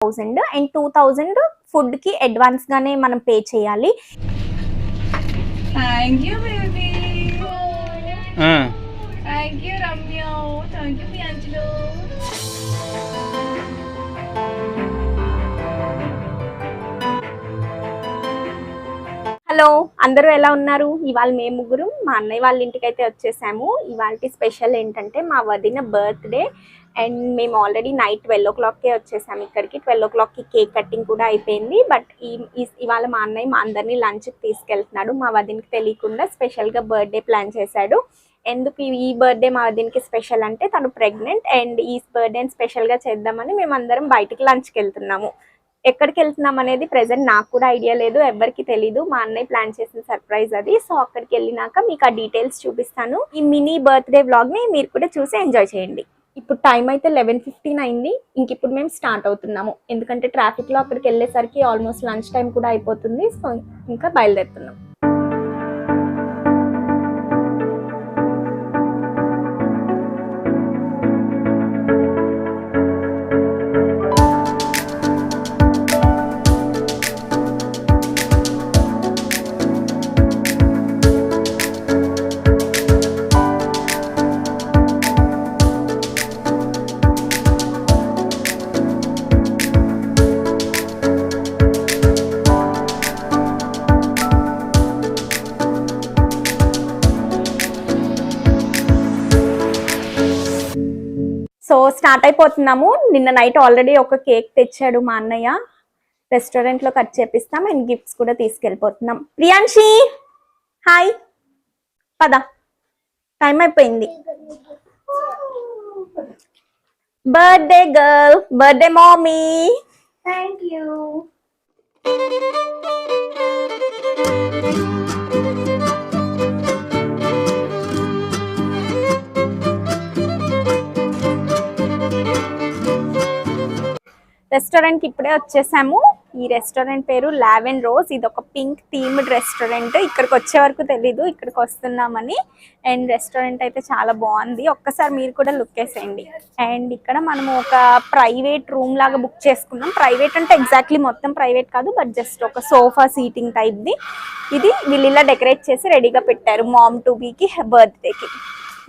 1000 and 2000 food కి advance గానే మనం పే చేయాలి. Thank you baby. Thank you Ramya. Thank you ప్రియాంజలు. హలో, అందరూ ఎలా ఉన్నారు? ఇవాళ మేము ముగ్గురు మా అన్నయ్య వాళ్ళ ఇంటికి అయితే వచ్చేసాము. ఇవాళ స్పెషల్ ఏంటంటే మా వదిన బర్త్డే అండ్ మేము ఆల్రెడీ నైట్ 12 o'clockకే వచ్చేసాము ఇక్కడికి. 12 o'clockకి కేక్ కటింగ్ కూడా అయిపోయింది. బట్ ఇవాళ మా అన్నయ్య మా అందరినీ లంచ్కి తీసుకెళ్తున్నాడు. మా వదినకి తెలియకుండా స్పెషల్గా బర్త్డే ప్లాన్ చేశాడు. ఎందుకు ఈ బర్త్డే మా వదినకి స్పెషల్ అంటే తను ప్రెగ్నెంట్ అండ్ ఈ బర్త్డేని స్పెషల్గా చేద్దామని మేమందరం బయటికి లంచ్కి వెళ్తున్నాము. ఎక్కడికి వెళ్తున్నాం అనేది ప్రెసెంట్ నాకు కూడా ఐడియా లేదు, ఎవరికి తెలీదు. మా అన్నయ్య ప్లాన్ చేసిన సర్ప్రైజ్ అది. సో అక్కడికి వెళ్ళినాక మీకు ఆ డీటెయిల్స్ చూపిస్తాను. ఈ మినీ బర్త్డే వ్లాగ్ని మీరు కూడా చూసి ఎంజాయ్ చేయండి. ఇప్పుడు టైం అయితే 11:15 అయింది. ఇంక ఇప్పుడు మేము స్టార్ట్ అవుతున్నాము, ఎందుకంటే ట్రాఫిక్లో అక్కడికి వెళ్ళేసరికి ఆల్మోస్ట్ లంచ్ టైం కూడా అయిపోతుంది. సో ఇంకా బయలుదేరుతున్నాం. సో స్టార్ట్ అయిపోతున్నాము. నిన్న నైట్ ఆల్రెడీ ఒక కేక్ తెచ్చాడు మా అన్నయ్య, రెస్టారెంట్లో కట్ చేపిస్తాం అండ్ గిఫ్ట్స్ కూడా తీసుకెళ్ళిపోతున్నాం. ప్రియాంశి హాయ్, పద టైం అయిపోయింది. Birthday girl, birthday mommy. Thank you. రెస్టారెంట్కి ఇప్పుడే వచ్చేసాము. ఈ రెస్టారెంట్ పేరు లావెన్ రోజ్. ఇది ఒక పింక్ థీమ్డ్ రెస్టారెంట్. ఇక్కడికి వచ్చే వరకు తెలీదు ఇక్కడికి వస్తున్నామని. అండ్ రెస్టారెంట్ అయితే చాలా బాగుంది, ఒక్కసారి మీరు కూడా లుక్ వేసేయండి. అండ్ ఇక్కడ మనము ఒక ప్రైవేట్ రూమ్ లాగా బుక్ చేసుకున్నాం. ప్రైవేట్ అంటే ఎగ్జాక్ట్లీ మొత్తం ప్రైవేట్ కాదు, బట్ జస్ట్ ఒక సోఫా సీటింగ్ టైప్ది. ఇది వీళ్ళు ఇలా డెకరేట్ చేసి రెడీగా పెట్టారు మామ్ టు బీకి బర్త్డేకి.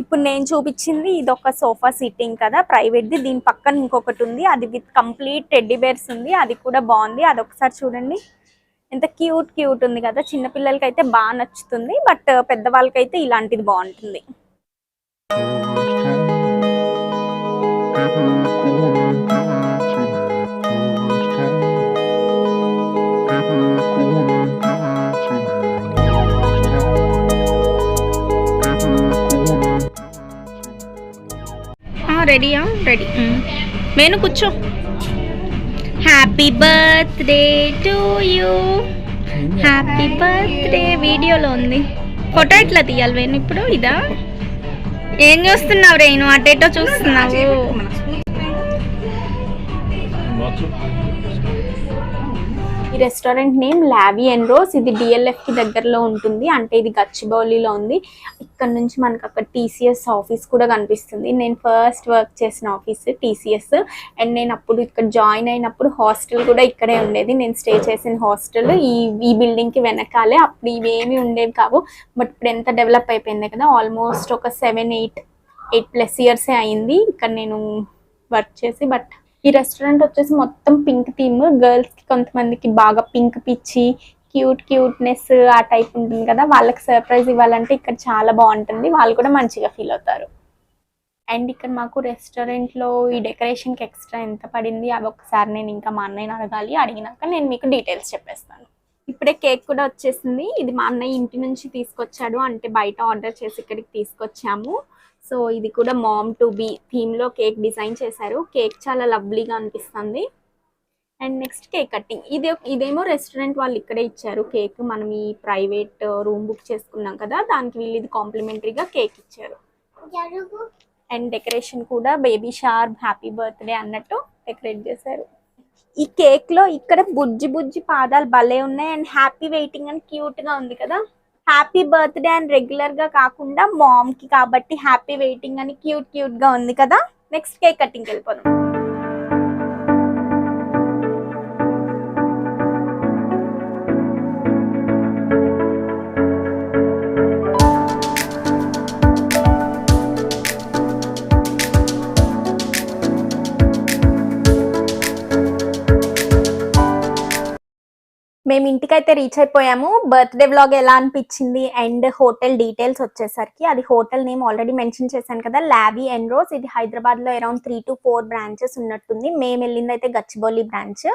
ఇప్పుడు నేను చూపించింది ఇది ఒక సోఫా సీటింగ్ కదా ప్రైవేట్ది. దీని పక్కన ఇంకొకటి ఉంది, అది విత్ కంప్లీట్ టెడ్డీ బేర్స్ ఉంది, అది కూడా బాగుంది. అది ఒకసారి చూడండి, ఎంత క్యూట్ క్యూట్ ఉంది కదా. చిన్నపిల్లలకి అయితే బాగా నచ్చుతుంది, బట్ పెద్దవాళ్ళకైతే ఇలాంటిది బాగుంటుంది. రెడీయా? రెడీ. మేను కూర్చో. Happy birthday to you, happy birthday. వీడియోలో ఉంది, ఫోటో ఎట్లా తీయాలి వేణు? ఇప్పుడు ఇదా? ఏం చూస్తున్నావు రేణు? అటేటో చూస్తున్నావు. ఈ రెస్టారెంట్ నేమ్ లావెన్ రోజ్. ఇది DLF కి దగ్గరలో ఉంటుంది, అంటే ఇది గచ్చిబౌలిలో ఉంది. ఇక్కడ నుంచి మనకు అక్కడ TCS ఆఫీస్ కూడా కనిపిస్తుంది. నేను ఫస్ట్ వర్క్ చేసిన ఆఫీస్ TCS. అండ్ నేను అప్పుడు ఇక్కడ జాయిన్ అయినప్పుడు హాస్టల్ కూడా ఇక్కడే ఉండేది. నేను స్టే చేసిన హాస్టల్ ఈ బిల్డింగ్కి వెనకాలే. అప్పుడు ఇవేమి ఉండేవి కావు, బట్ ఇప్పుడు ఎంత డెవలప్ అయిపోయింది కదా. ఆల్మోస్ట్ ఒక 7-8+ ఇయర్సే అయింది ఇక్కడ నేను వర్క్ చేసి. బట్ ఈ రెస్టారెంట్ వచ్చేసి మొత్తం పింక్ థీమ్. గర్ల్స్కి కొంతమందికి బాగా పింక్ పిచ్చి క్యూట్నెస్ ఆ టైప్ ఉంటుంది కదా, వాళ్ళకి సర్ప్రైజ్ ఇవ్వాలంటే ఇక్కడ చాలా బాగుంటుంది, వాళ్ళు కూడా మంచిగా ఫీల్ అవుతారు. అండ్ ఇక్కడ మాకు రెస్టారెంట్లో ఈ డెకరేషన్కి ఎక్స్ట్రా ఎంత పడింది అవి ఒకసారి నేను ఇంకా మా అన్నయ్యని అడగాలి. అడిగినాక నేను మీకు డీటెయిల్స్ చెప్పేస్తాను. ఇప్పుడే కేక్ కూడా వచ్చేసింది. ఇది మా అన్నయ్య ఇంటి నుంచి తీసుకొచ్చాడు, అంటే బయట ఆర్డర్ చేసి ఇక్కడికి తీసుకొచ్చాము. సో ఇది కూడా మామ్ టు బీ థీమ్లో కేక్ డిజైన్ చేశారు. కేక్ చాలా లవ్లీగా అనిపిస్తుంది. And next cake cutting. ఇదేమో రెస్టారెంట్ వాళ్ళు ఇక్కడే ఇచ్చారు కేక్. మనం ఈ ప్రైవేట్ రూమ్ బుక్ చేసుకున్నాం కదా, దానికి వీళ్ళు ఇది కాంప్లిమెంటరీగా కేక్ ఇచ్చారు. అండ్ డెకరేషన్ కూడా బేబీ షార్ప్ హ్యాపీ బర్త్డే అన్నట్టు డెకరేట్ చేశారు. ఈ కేక్ లో ఇక్కడ బుజ్జి పాదాలు భలే ఉన్నాయి. అండ్ హ్యాపీ వెయిటింగ్ అని క్యూట్ గా ఉంది కదా. హ్యాపీ బర్త్డే అని రెగ్యులర్ గా కాకుండా మామ్ కి కాబట్టి హ్యాపీ వెయిటింగ్ అని క్యూట్ గా ఉంది కదా. నెక్స్ట్ కేక్ కటింగ్ వెళ్ళిపోదాం. మేము ఇంటికైతే రీచ్ అయిపోయాము. బర్త్డే వ్లాగ్ ఎలా అనిపించింది అండ్ హోటల్ డీటెయిల్స్ వచ్చేసరికి అది హోటల్ నేమ్ ఆల్రెడీ మెన్షన్ చేశాను కదా, లావీ అండ్ రోజ్. ఇది హైదరాబాద్లో అరౌండ్ 3 to 4 బ్రాంచెస్ ఉన్నట్టుంది. మేము వెళ్ళింది అయితే గచ్చిబౌలి బ్రాంచ్.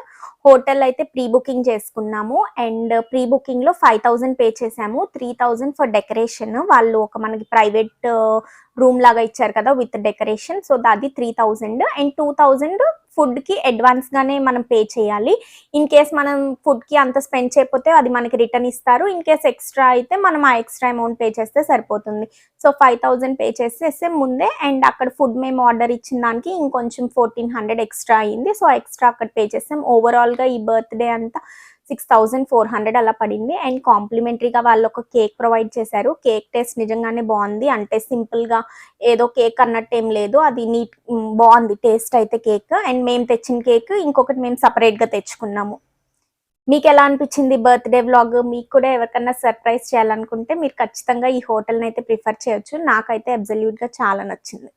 హోటల్ అయితే ప్రీ బుకింగ్ చేసుకున్నాము అండ్ ప్రీ బుకింగ్లో 5,000 పే చేసాము. 3,000 ఫర్ డెకరేషన్. వాళ్ళు ఒక మనకి ప్రైవేట్ రూమ్ లాగా ఇచ్చారు కదా విత్ డెకరేషన్. సో అది 3,000 అండ్ 2,000 ఫుడ్కి అడ్వాన్స్గానే మనం పే చేయాలి. ఇన్ కేస్ మనం ఫుడ్కి అంత స్పెండ్ చేయకపోతే అది మనకి రిటర్న్ ఇస్తారు. ఇన్ కేస్ ఎక్స్ట్రా అయితే మనం ఆ ఎక్స్ట్రా అమౌంట్ పే చేస్తే సరిపోతుంది. సో 5,000 పే చేసేస్తే ముందే, అండ్ అక్కడ ఫుడ్ మేము ఆర్డర్ ఇచ్చిన దానికి ఇంకొంచెం 1,400 ఎక్స్ట్రా అయింది. సో ఎక్స్ట్రా అక్కడ పే చేసాం. ఓవరాల్గా ఈ బర్త్డే అంతా 6,400 అలా పడింది. అండ్ కాంప్లిమెంటరీగా వాళ్ళు ఒక కేక్ ప్రొవైడ్ చేశారు. కేక్ టేస్ట్ నిజంగానే బాగుంది. అంటే సింపుల్గా ఏదో కేక్ అన్నట్టు ఏం లేదు, అది నీట్ బాగుంది టేస్ట్ అయితే కేక్. అండ్ మేము తెచ్చిన కేక్ ఇంకొకటి మేము సపరేట్గా తెచ్చుకున్నాము. మీకు ఎలా అనిపించింది బర్త్డే వ్లాగ్? మీకు కూడా ఎవరికన్నా సర్ప్రైజ్ చేయాలనుకుంటే మీరు ఖచ్చితంగా ఈ హోటల్ని అయితే ప్రిఫర్ చేయొచ్చు. నాకైతే అబ్సల్యూట్గా చాలా నచ్చింది.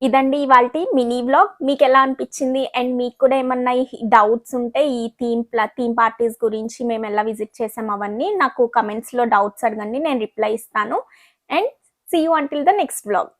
ఇదండి ఇవాల్టి మినీ వ్లాగ్. మీకు ఎలా అనిపించింది అండ్ మీకు కూడా ఏమన్నా డౌట్స్ ఉంటే ఈ థీమ్ పార్టీస్ గురించి మేము ఎలా విజిట్ చేసాం అవన్నీ నాకు కమెంట్స్లో డౌట్స్ అడగండి, నేను రిప్లై ఇస్తాను. And see you until the next vlog.